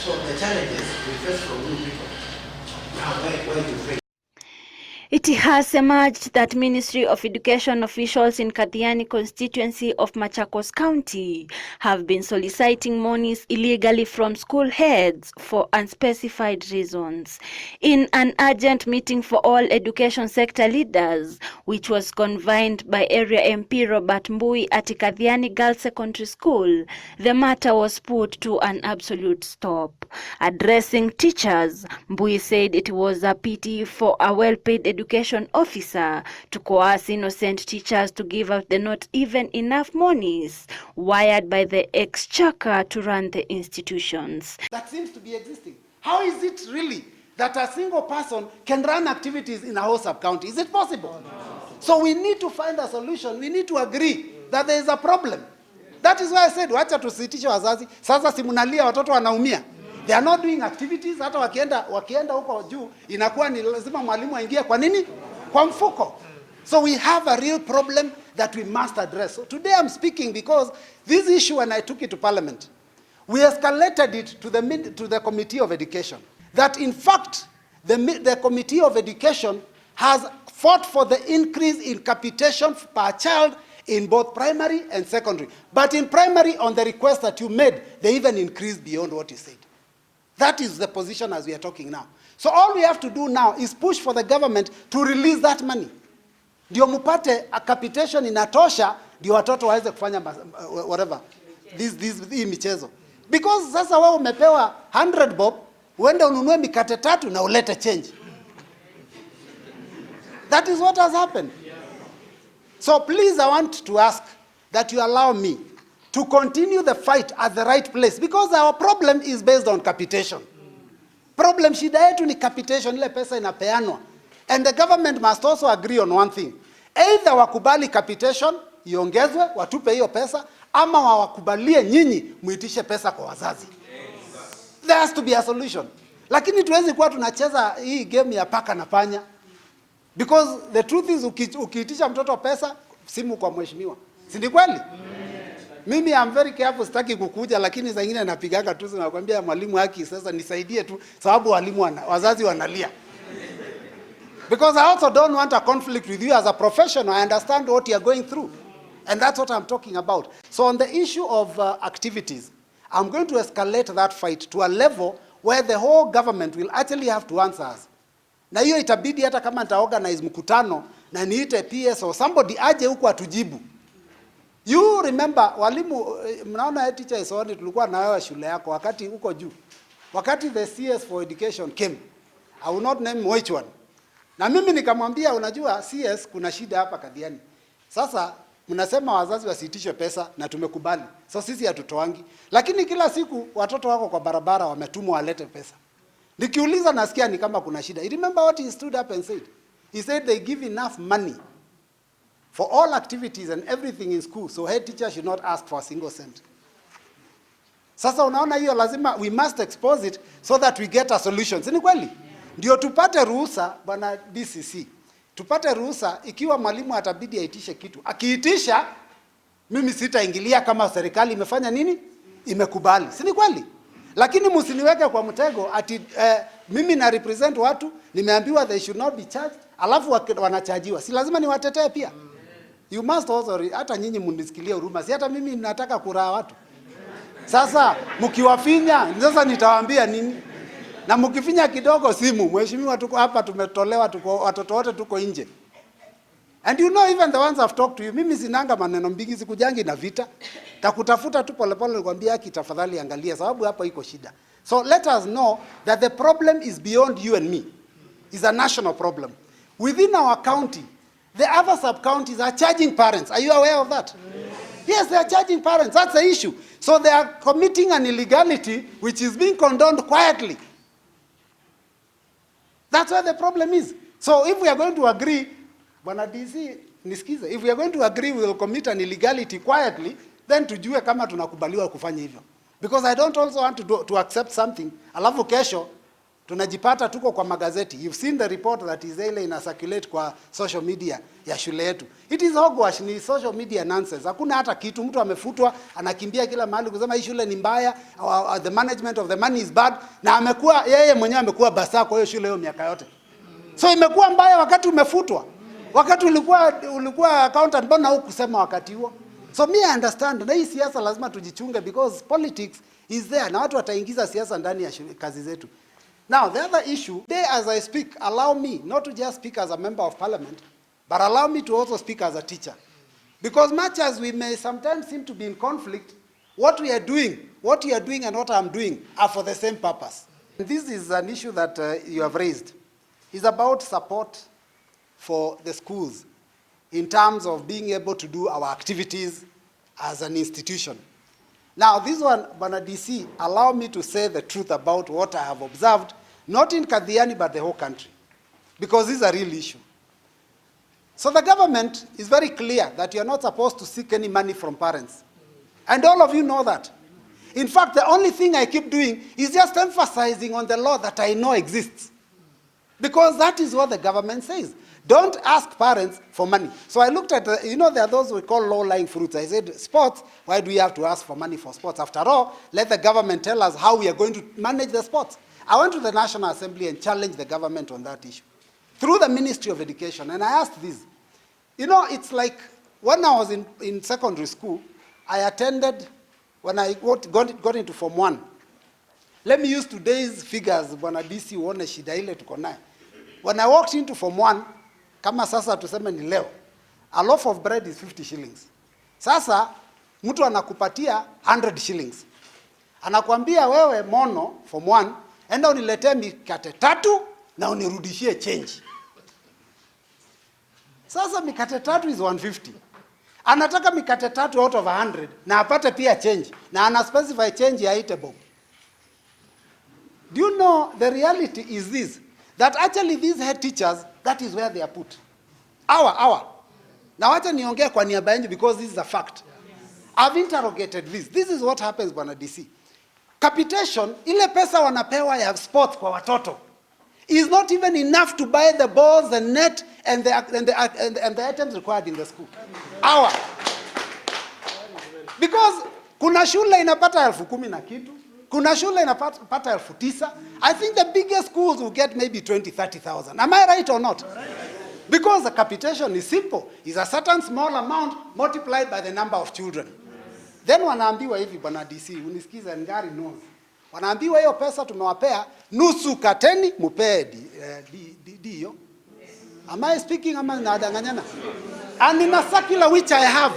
So the challenges we face from new people. Now, where to face? It has emerged that Ministry of Education officials in Kathiani constituency of Machakos County have been soliciting monies illegally from school heads for unspecified reasons. In an urgent meeting for all education sector leaders, which was convened by Area MP Robert Mbui at Kathiani Girls Secondary School, the matter was put to an absolute stop. Addressing teachers, Mbui said it was a pity for a well-paid education officer to coerce innocent teachers to give out the not even enough monies wired by the exchequer to run the institutions. That seems to be existing. How is it really that a single person can run activities in a whole sub-county? Is it possible? No. So we need to find a solution. We need to agree that there is a problem. That is why I said, wacha tusitishe wazazi. Sasa simunalia watoto wanaumia. They are not doing activities. Hata wakienda huko juu inakuwa ni lazima mwalimu aingie kwa nini? Kwa mfuko. So we have a real problem that we must address. So today I'm speaking because this issue, when I took it to Parliament, we escalated it to the Committee of Education. That in fact, the Committee of Education has fought for the increase in capitation per child in both primary and secondary. But in primary, on the request that you made, they even increased beyond what you said. That is the position as we are talking now. So all we have to do now is push for the government to release that money. Ndio mupate a capitation inatosha, ndio watoto waweze kufanya whatever. Hii michezo. Because sasa wao umepewa 100 bob, uende ununue mikate 3 na ulete change. That is what has happened. So please, I want to ask that you allow me to continue the fight at the right place, because our problem is based on capitation. Problem shida yetu ni capitation, ile pesa inapeanwa. And the government must also agree on one thing. Either wakubali capitation, iongezwe, watupe hiyo pesa, ama wakubalie nyinyi muitishe pesa kwa wazazi. There has to be a solution. Lakini tuwezi kuwa tunacheza hii game ya paka na panya. Because the truth is, ukiitisha mtoto pesa, simu kwa mheshimiwa. Si ni kweli? Mimi I'm very careful, sitaki kukuja, lakini saa nyingine napigaga tu na nakwambia mwalimu haki sasa nisaidie tu sababu wazazi wanalia. Because I also don't want a conflict with you as a professional. I understand what you are going through. And that's what I'm talking about. So on the issue of activities, I'm going to escalate that fight to a level where the whole government will actually have to answer us. Na hiyo itabidi hata kama nitaorganize mkutano na niite PS or somebody aje huko atujibu. You remember, walimu, mnaona teacher isoni tulikuwa na wewe shule yako wakati huko juu. Wakati the CS for education came, I will not name which one. Na mimi nikamwambia, unajua CS kuna shida hapa Kathiani. Sasa mnasema wazazi wasiitishe pesa na tumekubali. So sisi hatutoangi. Lakini kila siku watoto wako kwa barabara wametumwa walete pesa. Nikiuliza nasikia ni kama kuna shida. You remember what he stood up and said? He said they give enough money for all activities and everything in school, so head teacher should not ask for a single cent. Sasa unaona hiyo lazima, we must expose it so that we get a solution. Si ni kweli? Ndio tupate ruhusa, bwana DCC. Tupate ruhusa ikiwa mwalimu atabidi aitishe kitu. Akiitisha, mimi sitaingilia kama serikali imefanya nini? Imekubali. Si ni kweli? Lakini msiniweke kwa mtego ati mimi na represent watu, nimeambiwa they should not be charged, alafu wanachajiwa. Si lazima niwatetee pia. You must also, hata nyinyi mnisikilie huruma. Si hata mimi nataka kuraa watu. Sasa mkiwafinya, sasa nitawaambia nini? Na mkifinya kidogo simu, mheshimiwa tuko hapa tumetolewa, tuko watoto wote tuko nje. And you know, even the ones I've talked to you, mimi sinanga maneno mbigi, sikujangi na vita. Takutafuta tu polepole nikwambia haki tafadhali angalia sababu hapa iko shida. So let us know that the problem is beyond you and me. It's a national problem. Within our county, the other sub-counties are charging parents. Are you aware of that? Yes, they are charging parents. That's the issue. So they are committing an illegality which is being condoned quietly. That's where the problem is. So if we are going to agree, Bwana DC, nisikize, if we are going to agree we will commit an illegality quietly, then tujue kama tunakubaliwa kufanya hivyo. Because I don't also want to accept something, alafu kesho, tunajipata tuko kwa magazeti. You've seen the report that is ile ina circulate kwa social media ya shule yetu. It is hogwash, ni social media nonsense. Hakuna hata kitu, mtu amefutwa anakimbia kila mahali kusema hii shule ni mbaya, the management of the money is bad, na amekuwa yeye mwenyewe amekuwa basa kwa hiyo shule hiyo miaka yote. So imekuwa mbaya wakati umefutwa. Wakati ulikuwa accountant, mbona hukusema wakati huo? So me I understand, na hii siasa lazima tujichunge because politics is there, na watu wataingiza siasa ndani ya kazi zetu. Now, the other issue, today as I speak, allow me not to just speak as a member of parliament, but allow me to also speak as a teacher. Because much as we may sometimes seem to be in conflict, what you are doing and what I'm doing are for the same purpose. And this is an issue that you have raised. It's about support for the schools in terms of being able to do our activities as an institution. Now, this one, Bwana DC, allow me to say the truth about what I have observed, not in Kathiani, but the whole country, because this is a real issue. So the government is very clear that you are not supposed to seek any money from parents. And all of you know that. In fact, the only thing I keep doing is just emphasizing on the law that I know exists. Because that is what the government says. Don't ask parents for money. So I looked at, there are those we call low-lying fruits. I said, sports, why do we have to ask for money for sports? After all, let the government tell us how we are going to manage the sports. I went to the National Assembly and challenged the government on that issue through the Ministry of Education. And I asked this. It's like when I was in secondary school, I attended, when I got into Form 1. Let me use today's figures, Bwana DC, uone shida ile tuko nayo. When I walked into Form 1, kama sasa tuseme ni leo, a loaf of bread is 50 shillings. Sasa mtu anakupatia 100 shillings. Anakuambia wewe mono Form 1, enda uniletee mikate 3 na unirudishie change. Sasa mikate 3 is 150. Anataka mikate 3 out of 100 na apate pia change, na ana specify change ya 8 bob. Do you know the reality is this? That actually these head teachers, that is where they are put. Now wacha niongee kwa niaba yangu because this is a fact. I've interrogated this. This is what happens, Bwana DC. Capitation, ile pesa wanapewa ya sports kwa watoto is not even enough to buy the balls, the net, and the items required in the school. Because kuna shule inapata 10,000 na kitu. Kuna shule inapata 9,000. I think the biggest schools will get maybe 20,000-30,000. Am I right or not? Because the capitation is simple. It's a certain small amount multiplied by the number of children. Then wanaambiwa hivi, Bwana DC, unisikiza ngari knows. Wanaambiwa hiyo pesa tumewapea, nusu kateni mupee hiyo. Am I speaking ama nadanganyana? And in a circular which I have,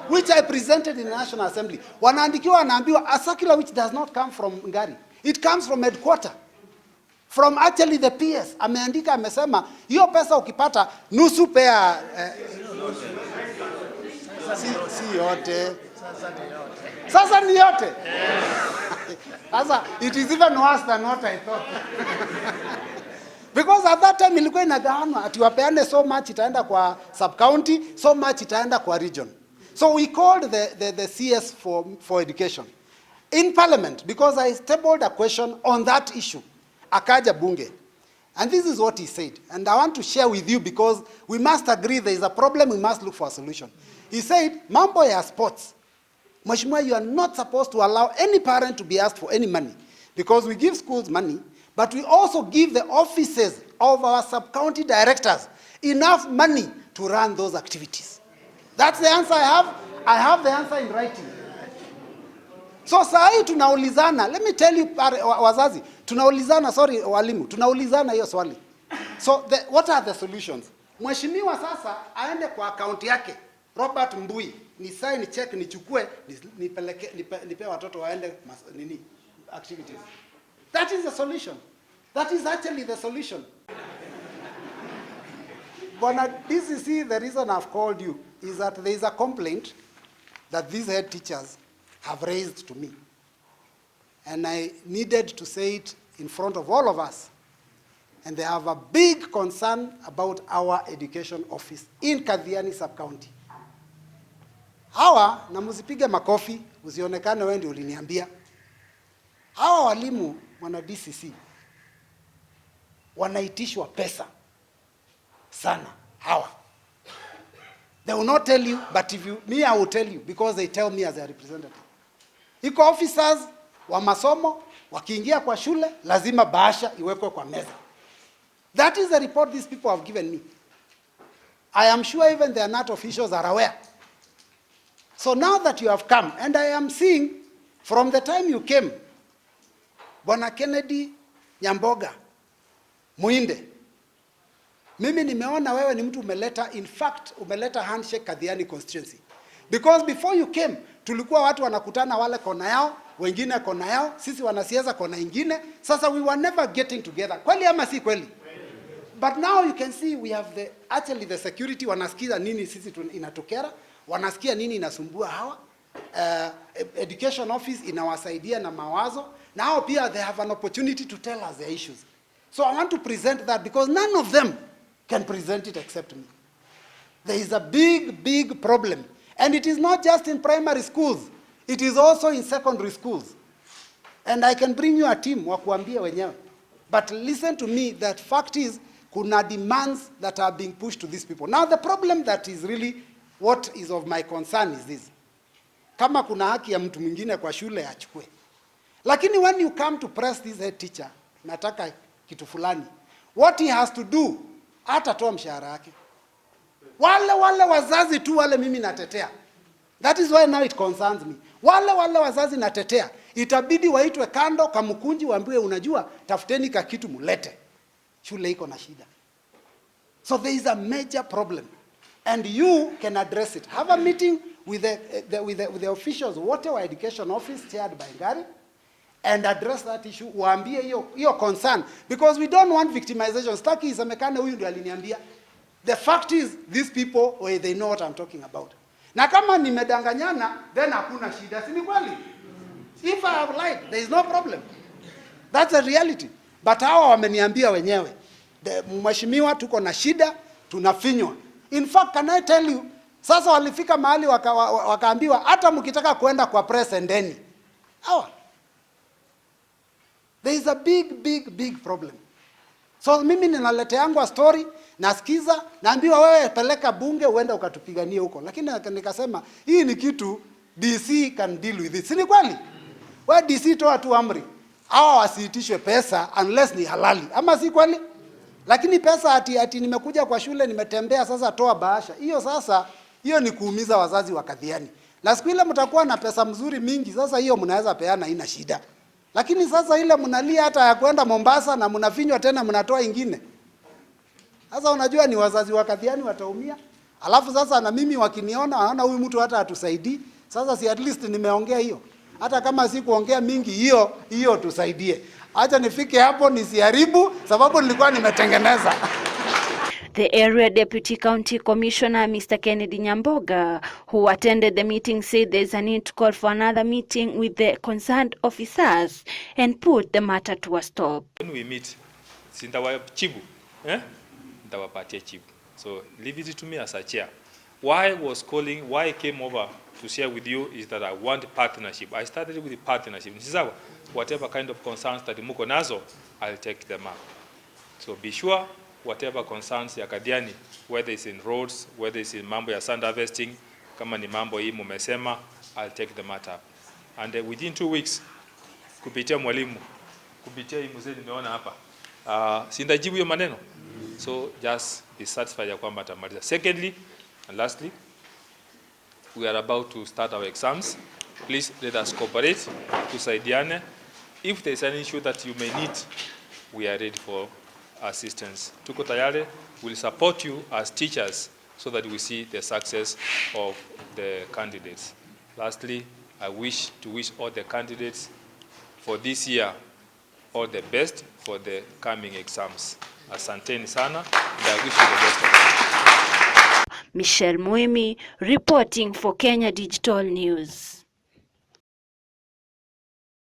which I presented in the National Assembly, wanaambiwa a circular which does not come from Ngari. It comes from headquarter. From actually the PS. Ameandika amesema, hiyo pesa ukipata, nusu pea, si yote. Sasa ni yote. Sasa, it is even worse than what I thought. Because at that time, ilikuwa inagawanwa, ati wapeane so much itaenda kwa sub-county, so much itaenda kwa region. So we called the CS for education in parliament because I tabled a question on that issue. Akaja bunge. And this is what he said. And I want to share with you because we must agree there is a problem, we must look for a solution. He said, mambo ya sports. Mheshimiwa, you are not supposed to allow any parent to be asked for any money because we give schools money, but we also give the offices of our sub-county directors enough money to run those activities. That's the answer I have. I have the answer in writing. So sahi tunaulizana, let me tell you wazazi, walimu, tunaulizana hiyo swali. So what are the solutions? Mheshimiwa sasa aende kwa account yake, Robert Mbui, ni sign check nichukue, nipe watoto waende activities. That is the solution. That is actually the solution. Bwana DCC, the reason I've called you is that there is a complaint that these head teachers have raised to me. And I needed to say it in front of all of us. And they have a big concern about our education office in Kathiani sub-county. Hawa, na msipige makofi, usionekane wewe ndio uliniambia. Hawa walimu, Bwana DCC, wanaitishwa pesa sana hawa. They will not tell you, but if you, me I will tell you, because they tell me as a representative. Iko officers wa masomo, wakiingia kwa shule, lazima bahasha iwekwe kwa meza. That is the report these people have given me. I am sure even the NAT officials are aware. So now that you have come, and I am seeing, from the time you came, Bwana Kennedy Nyamboga, Muinde, mimi nimeona wewe ni mtu umeleta, in fact, umeleta handshake Kathiani constituency. Because before you came, tulikuwa watu wanakutana wale kona yao, wengine kona yao, sisi wanasiasa kona ingine. Sasa we were never getting together. Kweli ama si kweli? But now you can see we have actually the security, wanasikiza nini sisi inatokera, wanasikia nini inasumbua hawa. Education office inawasaidia na mawazo. Now pia they have an opportunity to tell us their issues. So I want to present that because none of them can present it except me. There is a big problem. And it is not just in primary schools. It is also in secondary schools. And I can bring you a team wa kuambia wenyewe. But listen to me, that fact is, kuna demands that are being pushed to these people. Now the problem that is really what is of my concern is this. Kama kuna haki ya mtu mwingine kwa shule achukue. Lakini when you come to press this head teacher, nataka kitu fulani, what he has to do, hatatoa mshahara yake. Wale wazazi tu wale mimi natetea. That is why now it concerns me. Wale wazazi natetea, itabidi waitwe kando Kamukunji waambiwe, unajua, tafuteni ka kitu mulete. Shule iko na shida. So there is a major problem. And you can address it. Have a meeting with the officials, whatever education office chaired by Ngari, and address that issue. Waambie hiyo concern. Because we don't want victimization. Staki isemekane huyu ndio aliniambia. The fact is, these people, they know what I'm talking about. Na kama nimedanganyana, then hakuna shida. Si ni kweli? If I have lied, there is no problem. That's a reality. But hawa wameniambia wenyewe, mheshimiwa, tuko na shida, tunafinywa. In fact, can I tell you, sasa walifika mahali wakaambiwa, hata mkitaka kuenda kwa press endeni. Hawa. There is a big problem. So mimi ninaletea yangu a story, nasikiza, naambiwa wewe peleka bunge uende ukatupiganie huko. Lakini nikasema hii ni kitu DC can deal with it. Si ni kweli? Wewe DC toa tu amri. Hawa wasiitishwe pesa unless ni halali. Ama si kweli? Lakini pesa ati nimekuja kwa shule nimetembea sasa toa bahasha. Hiyo sasa, hiyo ni kuumiza wazazi wa Kathiani. Na siku ile mtakuwa na pesa mzuri mingi, sasa hiyo mnaweza peana, haina shida. Lakini sasa ile mnalia hata ya kwenda Mombasa na mnafinywa tena mnatoa ingine. Sasa unajua ni wazazi wa Kathiani wataumia. Alafu sasa na mimi wakiniona wanaona huyu mtu hata atusaidii. Sasa si at least nimeongea hiyo. Hata kama si kuongea mingi, hiyo tusaidie. Acha nifike hapo nisiharibu sababu nilikuwa nimetengeneza. The area deputy county commissioner, Mr. Kennedy Nyamboga, who attended the meeting, said there is a need to call for another meeting with the concerned officers and put the matter to a stop. When we meet, sindawa chibu, ndawapatia chibu. So leave it to me as a chair. Why I came over to share with you is that I want partnership. I started with the partnership. Whatever kind of concerns that muko nazo, I'll take them up. So be sure, whatever concerns ya Kathiani, whether it's in roads, whether it's in mambo ya sand harvesting, kama ni mambo hii mumesema, I'll take the matter up. And within 2 weeks, kupitia mwalimu, kupitia hii mzee nimeona hapa, sindajibu hiyo maneno. So just be satisfied ya kwamba atamaliza. Secondly, and lastly, we are about to start our exams. Please let us cooperate, tusaidiane. If there is an issue that you may need, we are ready for assistance. Tuko tayari, we'll support you as teachers so that we see the success of the candidates. Lastly, I wish all the candidates for this year all the best for the coming exams. Asanteni sana, and I wish you the best of luck. Michelle Muimi reporting for Kenya Digital News.